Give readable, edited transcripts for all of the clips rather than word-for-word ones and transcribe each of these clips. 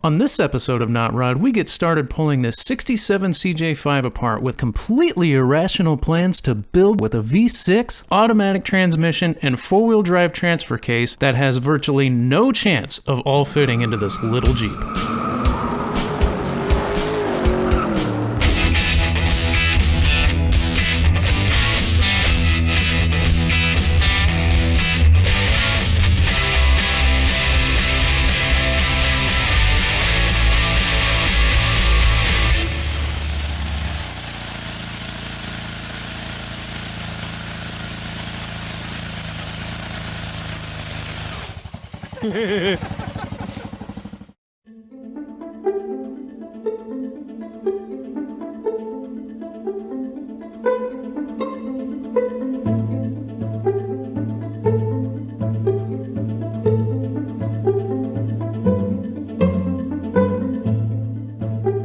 On this episode of Not Rod, we get started pulling this 67 CJ5 apart with completely irrational plans to build with a V6, automatic transmission, and four-wheel drive transfer case that has virtually no chance of all fitting into this little Jeep.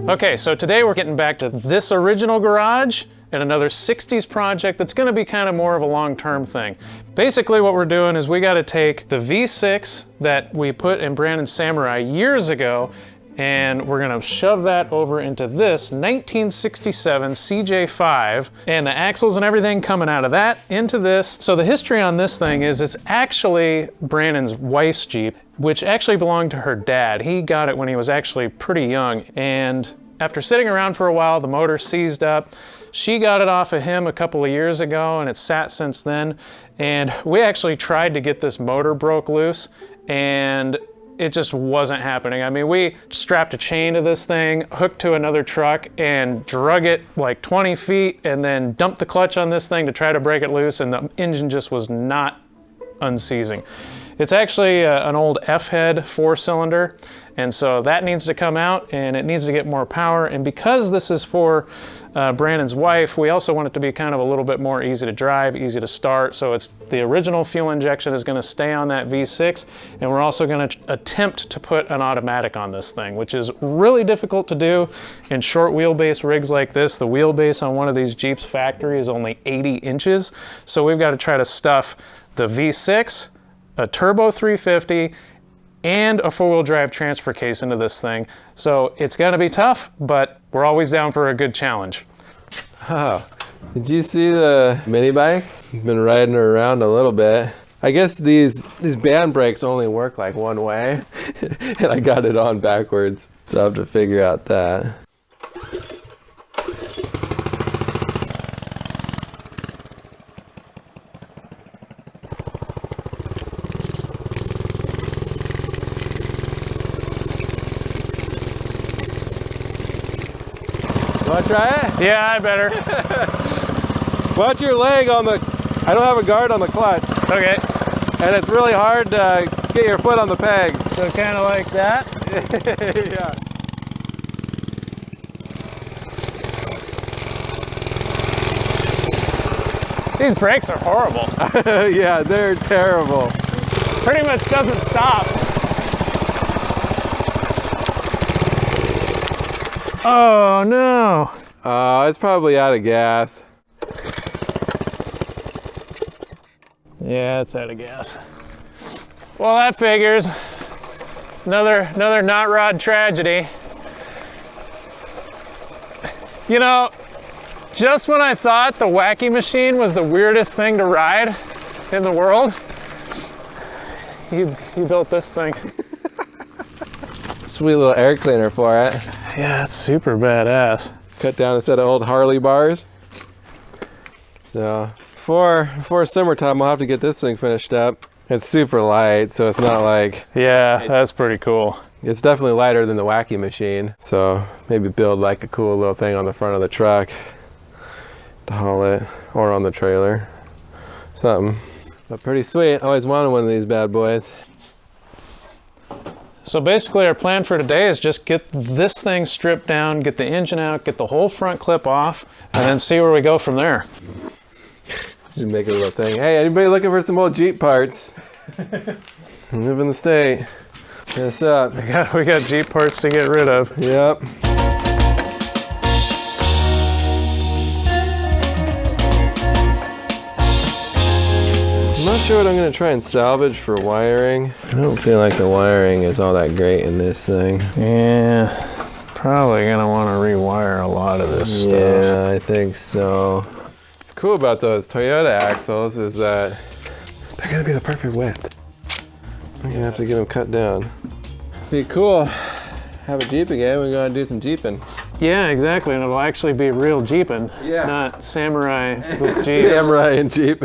Okay, so today we're getting back to this original garage and another 60s project that's going to be kind of more of a long-term thing. Basically what we're doing is we got to take the V6 that we put in Brandon's Samurai years ago, and we're going to shove that over into this 1967 CJ5, and the axles and everything coming out of that into this. So the history on this thing is it's actually Brandon's wife's Jeep, which actually belonged to her dad. He got it when he was actually pretty young, and after sitting around for a while, the motor seized up. She got it off of him a couple of years ago, and it's sat since then. And we actually tried to get this motor broke loose, and it just wasn't happening. I mean, we strapped a chain to this thing, hooked to another truck, and drug it like 20 feet, and then dumped the clutch on this thing to try to break it loose, and the engine just was not unseizing. It's actually an old F-head 4-cylinder, and so that needs to come out, and it needs to get more power. And because this is for Brandon's wife, we also want it to be kind of a little bit more easy to drive, easy to start. So it's the original fuel injection is going to stay on that V6, and we're also going to attempt to put an automatic on this thing, which is really difficult to do in short wheelbase rigs like this. The wheelbase on one of these Jeeps factory is only 80 inches, so we've got to try to stuff the V6, a turbo 350, and a four-wheel drive transfer case into this thing. So it's gonna be tough, but we're always down for a good challenge. Oh, did you see the mini bike? I've been riding her around a little bit. I guess these band brakes only work like one way, and I got it on backwards, so I have to figure out that. Want to try it? Yeah, I better. Watch your leg on the, I don't have a guard on the clutch. Okay. And it's really hard to get your foot on the pegs. So kind of like that? Yeah. These brakes are horrible. Yeah, they're terrible. Pretty much doesn't stop. Oh no. It's probably out of gas. Yeah, it's out of gas. Well, that figures. Another Not Rod tragedy. You know, just when I thought the wacky machine was the weirdest thing to ride in the world, he built this thing. Sweet little air cleaner for it. Yeah, it's super badass. Cut down a set of old Harley bars. So for summertime, I'll have to get this thing finished up. It's super light, so it's not like... Yeah, that's pretty cool. It's definitely lighter than the wacky machine. So maybe build like a cool little thing on the front of the truck to haul it, or on the trailer. Something. But pretty sweet. Always wanted one of these bad boys. So basically our plan for today is just get this thing stripped down, get the engine out, get the whole front clip off, and then see where we go from there. Just make a little thing. Hey, anybody looking for some old Jeep parts? Live in the state. Hit us up. We got Jeep parts to get rid of. Yep. Must sure what I'm gonna try and salvage for wiring. I don't feel like the wiring is all that great in this thing. Yeah, probably gonna want to rewire a lot of this stuff. Yeah, I think so. What's cool about those Toyota axles is that they're gonna be the perfect width. I'm gonna have to get them cut down. Be cool. Have a Jeep again. We're gonna do some Jeeping. Yeah, exactly, and it'll actually be real Jeeping, not samurai with Jeeps. Samurai and Jeep.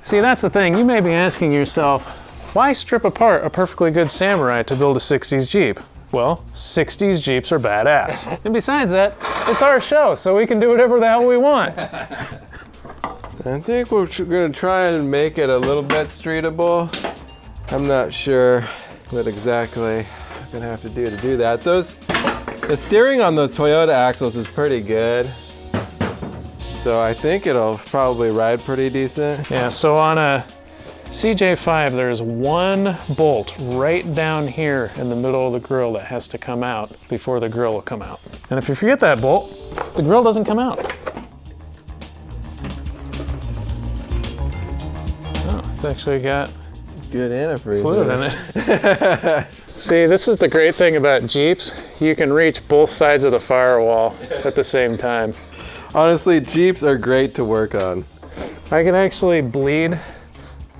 See, that's the thing. You may be asking yourself, why strip apart a perfectly good samurai to build a 60s Jeep? Well, 60s Jeeps are badass. And besides that, it's our show, so we can do whatever the hell we want. I think we're gonna try and make it a little bit streetable. I'm not sure what exactly I'm gonna have to do that. The steering on those Toyota axles is pretty good. So I think it'll probably ride pretty decent. Yeah, so on a CJ5, there's one bolt right down here in the middle of the grill that has to come out before the grill will come out. And if you forget that bolt, the grill doesn't come out. Oh, it's actually got good antifreeze fluid in it. See, this is the great thing about Jeeps. You can reach both sides of the firewall at the same time. Honestly, Jeeps are great to work on. I can actually bleed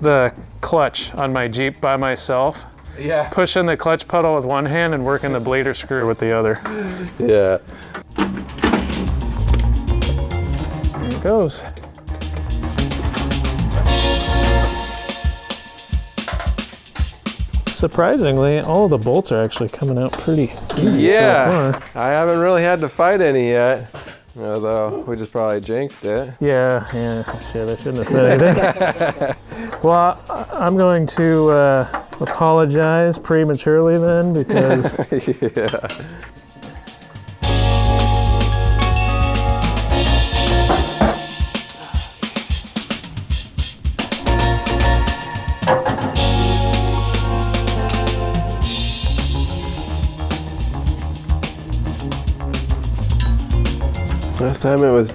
the clutch on my Jeep by myself. Yeah. Push in the clutch pedal with one hand and work in the bleeder screw with the other. Yeah. There it goes. Surprisingly, all of the bolts are actually coming out pretty easy so far. I haven't really had to fight any yet. Although, we just probably jinxed it. Yeah, shit, I shouldn't have said anything. Well, I'm going to apologize prematurely then, because... Yeah. Last time it was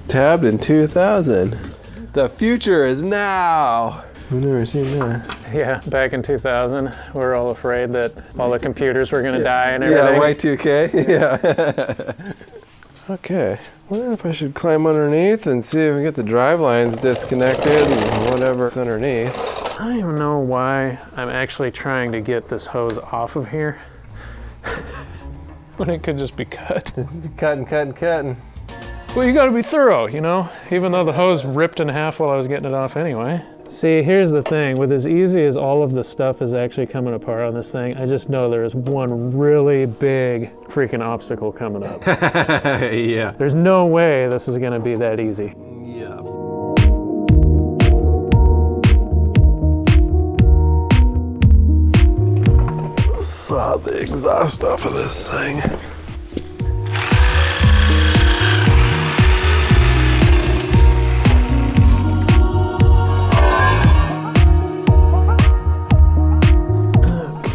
tabbed in 2000. The future is now. I've never seen that. Yeah, back in 2000, we were all afraid that all the computers were gonna die and everything. Yeah, Y2K, yeah. Okay, I wonder if I should climb underneath and see if we get the drive lines disconnected and whatever's underneath. I don't even know why I'm actually trying to get this hose off of here when it could just be cut. Just cutting. Well, you gotta be thorough, you know? Even though the hose ripped in half while I was getting it off anyway. See, here's the thing. With as easy as all of the stuff is actually coming apart on this thing, I just know there is one really big freaking obstacle coming up. Yeah. There's no way this is gonna be that easy. Yeah. Saw the exhaust off of this thing.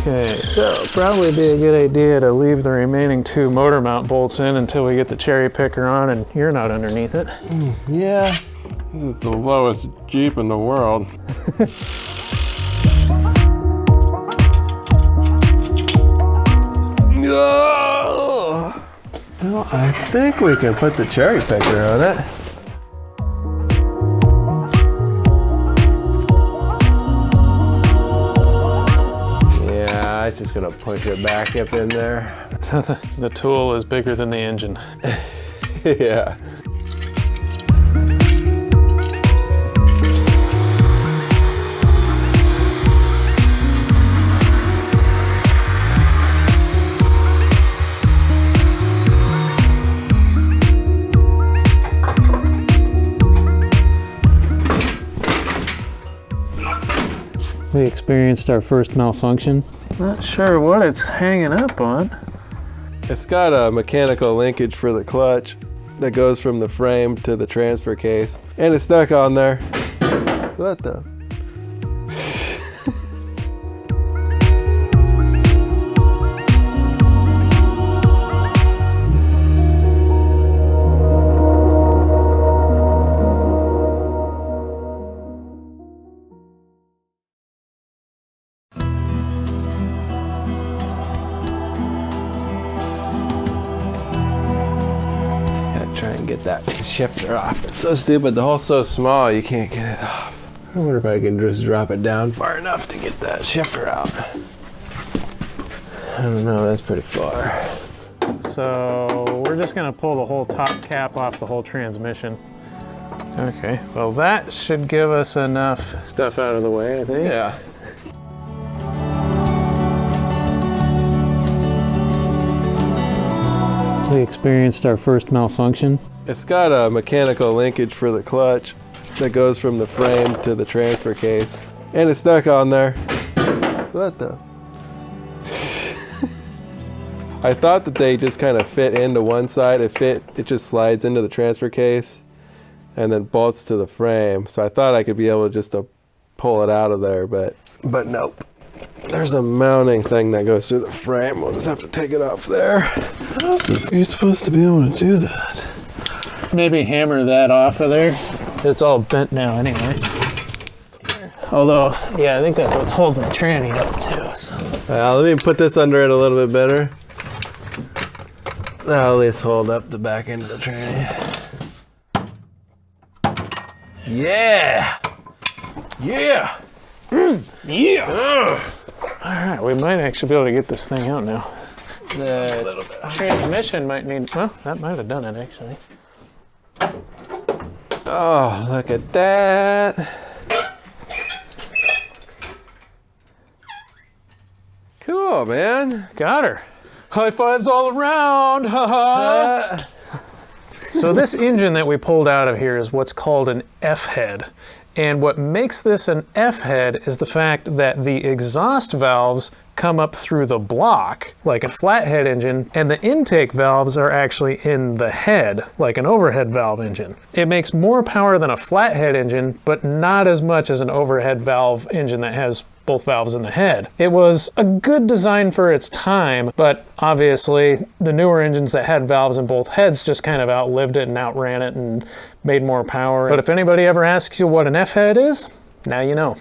Okay, so probably be a good idea to leave the remaining 2 motor mount bolts in until we get the cherry picker on and you're not underneath it. Yeah. This is the lowest Jeep in the world. Well, I think we can put the cherry picker on it. It's just gonna push it back up in there. So the tool is bigger than the engine. Yeah. We experienced our first malfunction. Not sure what it's hanging up on. It's got a mechanical linkage for the clutch that goes from the frame to the transfer case. And it's stuck on there. What the? get that shifter off. It's so stupid. The hole's so small, you can't get it off. I wonder if I can just drop it down far enough to get that shifter out. I don't know, that's pretty far. So we're just gonna pull the whole top cap off the whole transmission. Okay, well that should give us enough stuff out of the way, I think. Yeah. We experienced our first malfunction. It's got a mechanical linkage for the clutch that goes from the frame to the transfer case. And it's stuck on there. What the? I thought that they just kind of fit into one side. It just slides into the transfer case and then bolts to the frame. So I thought I could be able just to pull it out of there, but nope. There's a mounting thing that goes through the frame. We'll just have to take it off there. How are you supposed to be able to do that? Maybe hammer that off of there. It's all bent now anyway. Although, yeah, I think that's what's holding the tranny up too. So. Let me put this under it a little bit better. That'll at least hold up the back end of the tranny. Yeah! Yeah! Yeah! All right, we might actually be able to get this thing out now. The transmission might need, well, that might have done it actually. Oh, look at that. Cool, man. Got her. High fives all around, haha. So this engine that we pulled out of here is what's called an F-head. And what makes this an F-head is the fact that the exhaust valves come up through the block, like a flathead engine, and the intake valves are actually in the head, like an overhead valve engine. It makes more power than a flathead engine, but not as much as an overhead valve engine that has both valves in the head. It was a good design for its time, but obviously the newer engines that had valves in both heads just kind of outlived it and outran it and made more power. But if anybody ever asks you what an F-head is, now you know.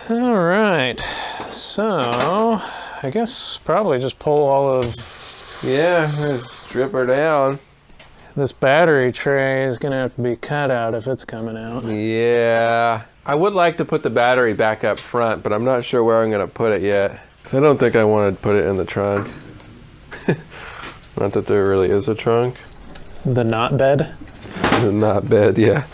All right, so I guess probably just pull all of... Yeah, just strip her down. This battery tray is gonna have to be cut out if it's coming out. Yeah. I would like to put the battery back up front, but I'm not sure where I'm gonna put it yet. I don't think I want to put it in the trunk. Not that there really is a trunk. The not bed? The not bed, yeah.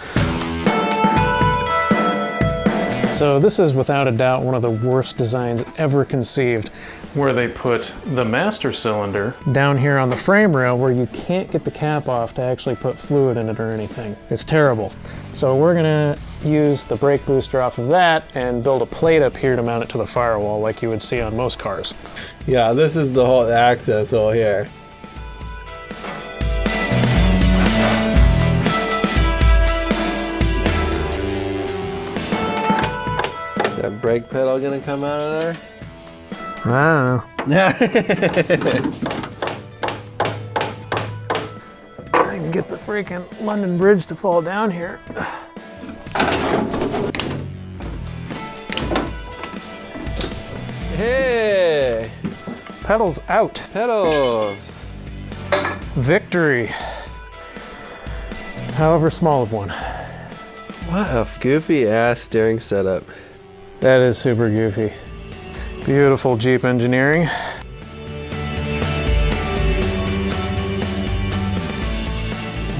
So this is without a doubt one of the worst designs ever conceived, where they put the master cylinder down here on the frame rail where you can't get the cap off to actually put fluid in it or anything. It's terrible. So we're gonna use the brake booster off of that and build a plate up here to mount it to the firewall like you would see on most cars. Yeah, this is the whole access hole here. That brake pedal gonna come out of there? I don't know. I can get the freaking London Bridge to fall down here. Hey! Pedals out. Pedals! Victory. However small of one. What a goofy ass steering setup. That is super goofy. Beautiful Jeep engineering. I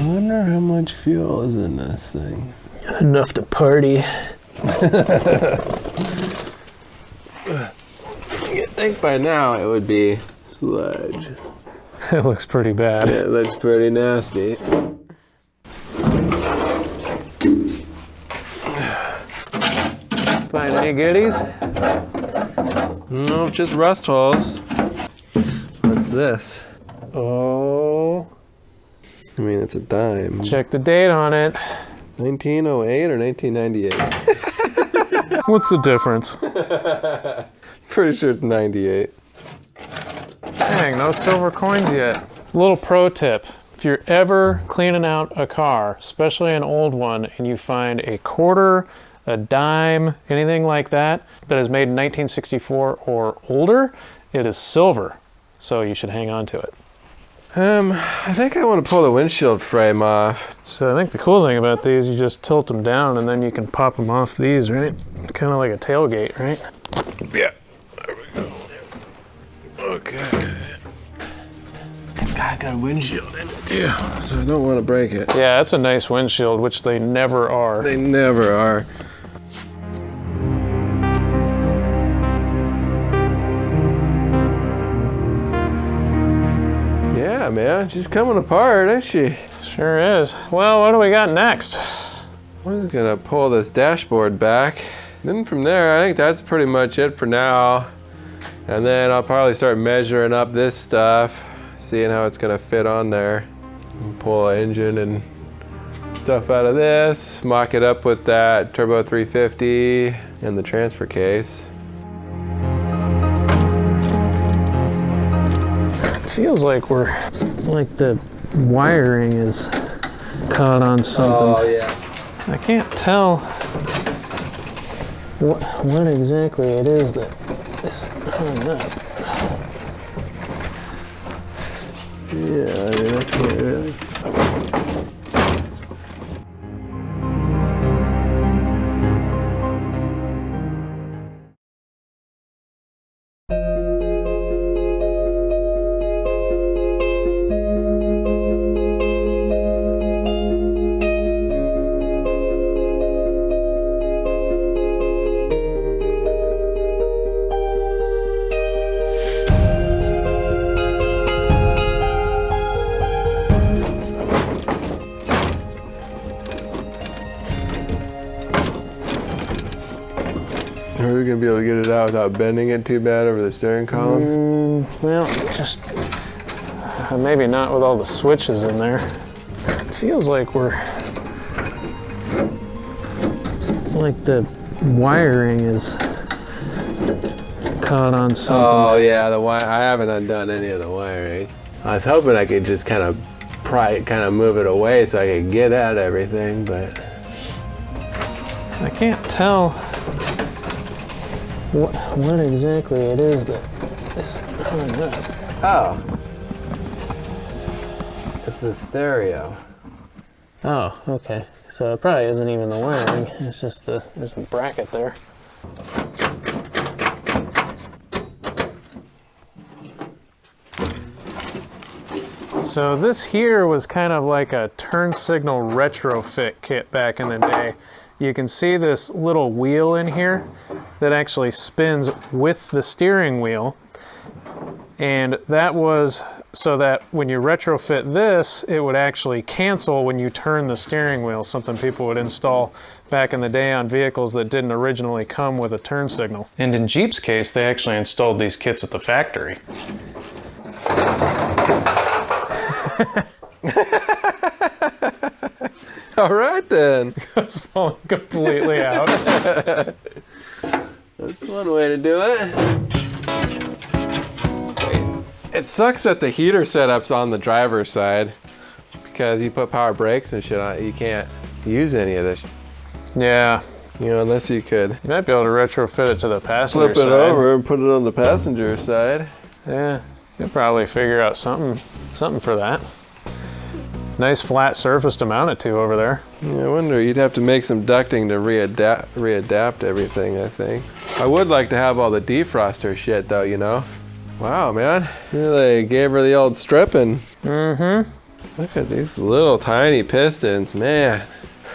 wonder how much fuel is in this thing. Enough to party. You'd think by now it would be sludge. It looks pretty bad. Yeah, it looks pretty nasty. Find any goodies? No, just rust holes. What's this? Oh. I mean, it's a dime. Check the date on it. 1908 or 1998? What's the difference? Pretty sure it's 98. Dang, no silver coins yet. Little pro tip. If you're ever cleaning out a car, especially an old one, and you find a quarter, a dime, anything like that, that is made in 1964 or older, it is silver. So you should hang on to it. I think I want to pull the windshield frame off. So I think the cool thing about these, you just tilt them down and then you can pop them off these, right? Kind of like a tailgate, right? Yeah. There we go. Okay. It's got a good windshield in it too, so I don't want to break it. Yeah, that's a nice windshield, which they never are. They never are. Yeah, man, she's coming apart, ain't she? Sure is. Well, what do we got next? I'm just gonna pull this dashboard back. Then from there, I think that's pretty much it for now. And then I'll probably start measuring up this stuff, seeing how it's gonna fit on there. Pull an engine and stuff out of this, mock it up with that Turbo 350 and the transfer case. Feels like the wiring is caught on something. Oh yeah. I can't tell what exactly it is that is hung up. Yeah, I mean, I can't really. Are we gonna be able to get it out without bending it too bad over the steering column? Well, just maybe not with all the switches in there. It feels like the wiring is caught on something. Oh yeah, the wire. I haven't undone any of the wiring. I was hoping I could just kind of move it away so I could get at everything, but I can't tell what exactly it is that is hung up. oh, it's the stereo. Oh, okay. So it probably isn't even the wiring. It's just there's a bracket there. So this here was kind of like a turn signal retrofit kit back in the day. You can see this little wheel in here that actually spins with the steering wheel. And that was so that when you retrofit this, it would actually cancel when you turn the steering wheel, something people would install back in the day on vehicles that didn't originally come with a turn signal. And in Jeep's case, they actually installed these kits at the factory. All right then. It's falling completely out. That's one way to do it. It sucks that the heater setup's on the driver's side because you put power brakes and shit on it. You can't use any of this. Yeah. You know, unless you could. You might be able to retrofit it to the passenger Flip it side. over and put it on the passenger side. Yeah, you'll probably figure out something for that. Nice flat surface to mount it to over there. Yeah, I wonder, you'd have to make some ducting to readapt everything, I think. I would like to have all the defroster shit though, you know? Wow, man. They gave her the old stripping. Mm-hmm. Look at these little tiny pistons, man.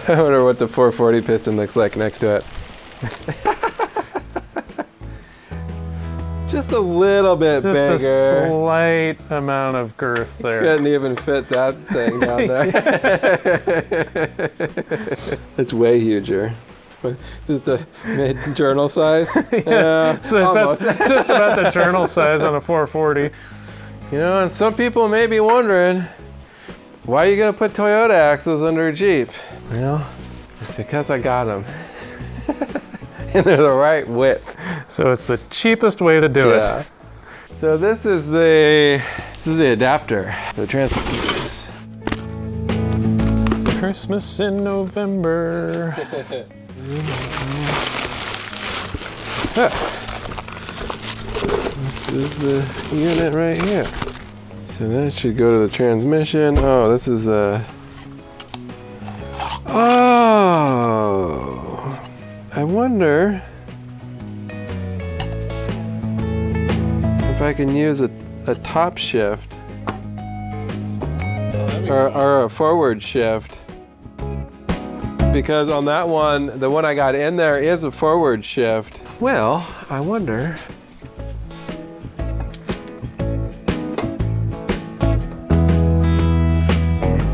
I wonder what the 440 piston looks like next to it. Just a little bit bigger. Just a slight amount of girth there. Couldn't even fit that thing down there. It's way huger. Is it the mid-journal size? Yes, so that's just about the journal size on a 440. You know, and some people may be wondering, why are you gonna put Toyota axles under a Jeep? Well, it's because I got them. And they're the right width. So it's the cheapest way to do it. So this is the adapter, the transfer. Christmas in November. This is the unit right here. So that should go to the transmission. Oh, this is a... Oh! I wonder if I can use a top shift or a forward shift. Because on that one, the one I got in there is a forward shift. Well, I wonder.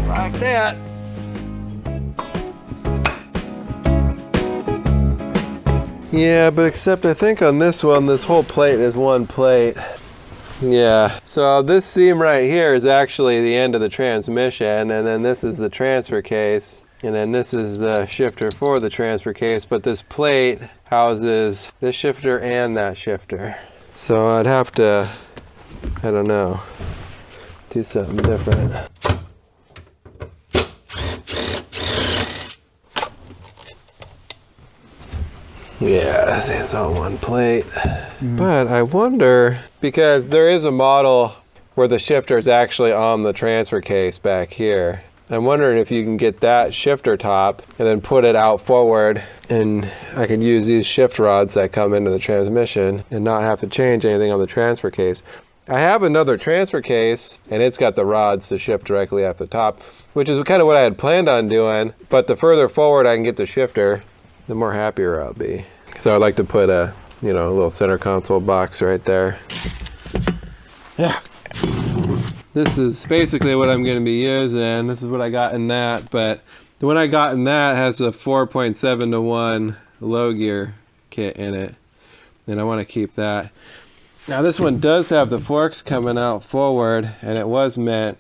Like that. Yeah, but except I think on this one, this whole plate is one plate. Yeah, so this seam right here is actually the end of the transmission, and then this is the transfer case. And then this is the shifter for the transfer case, but this plate houses this shifter and that shifter. So I'd have to, I don't know, do something different. Yeah, it's on one plate. But I wonder, because there is a model where the shifter is actually on the transfer case back here. I'm wondering if you can get that shifter top and then put it out forward, and I could use these shift rods that come into the transmission and not have to change anything on the transfer case. I have another transfer case and it's got the rods to shift directly off the top, which is kind of what I had planned on doing, but the further forward I can get the shifter, the more happier I'll be. So I'd like to put a, you know, a little center console box right there. Yeah. This is basically what I'm going to be using. This is what I got in that, but the one I got in that has a 4.7 to 1 low gear kit in it, and I want to keep that. Now this one does have the forks coming out forward, and it was meant,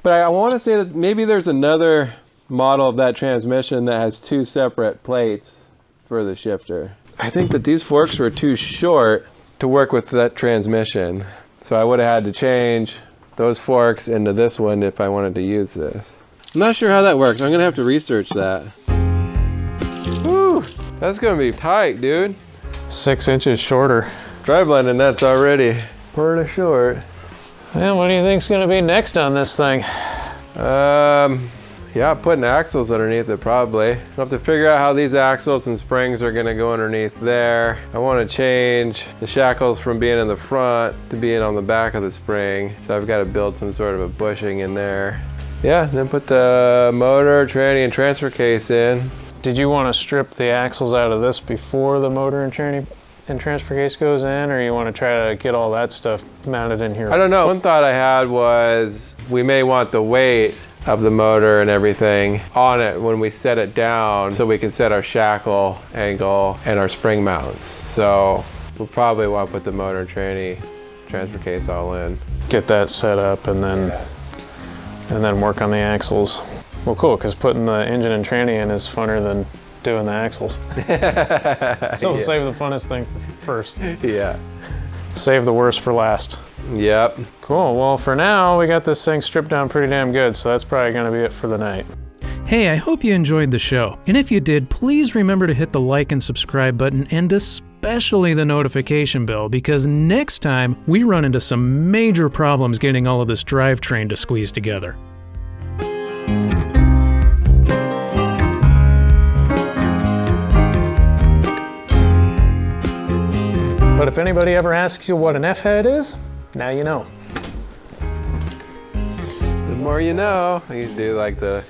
but I want to say that maybe there's another model of that transmission that has two separate plates for the shifter. I think that these forks were too short to work with that transmission, so I would have had to change those forks into this one if I wanted to use this. I'm not sure how that works. I'm gonna have to research that. Whew, that's gonna be tight, dude. 6 inches shorter. Dry blending nuts already pretty short. And what do you think's gonna be next on this thing? Yeah, putting axles underneath it probably. I'll have to figure out how these axles and springs are gonna go underneath there. I wanna change the shackles from being in the front to being on the back of the spring. So I've gotta build some sort of a bushing in there. Yeah, then put the motor, tranny, and transfer case in. Did you wanna strip the axles out of this before the motor and tranny and transfer case goes in, or you wanna try to get all that stuff mounted in here? I don't know. One thought I had was we may want the weight of the motor and everything on it when we set it down, so we can set our shackle angle and our spring mounts. So we'll probably want to put the motor and tranny transfer case all in. Get that set up and then work on the axles. Well, cool, because putting the engine and tranny in is funner than doing the axles. So we'll save the funnest thing first. Yeah. Save the worst for last. Yep. Cool, well for now we got this thing stripped down pretty damn good, so that's probably gonna be it for the night. Hey, I hope you enjoyed the show. And if you did, please remember to hit the like and subscribe button, and especially the notification bell, because next time we run into some major problems getting all of this drivetrain to squeeze together. But if anybody ever asks you what an F-head is, now you know. The more you know. I used to do like the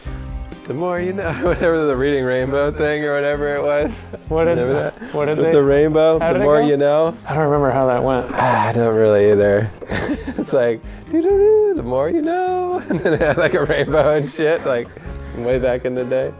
more you know, whatever, the reading rainbow thing or whatever it was. What did they? The rainbow, the more you know. I don't remember how that went. I don't really either. It's like, doo-doo-doo, the more you know. And then it had like a rainbow and shit, like way back in the day.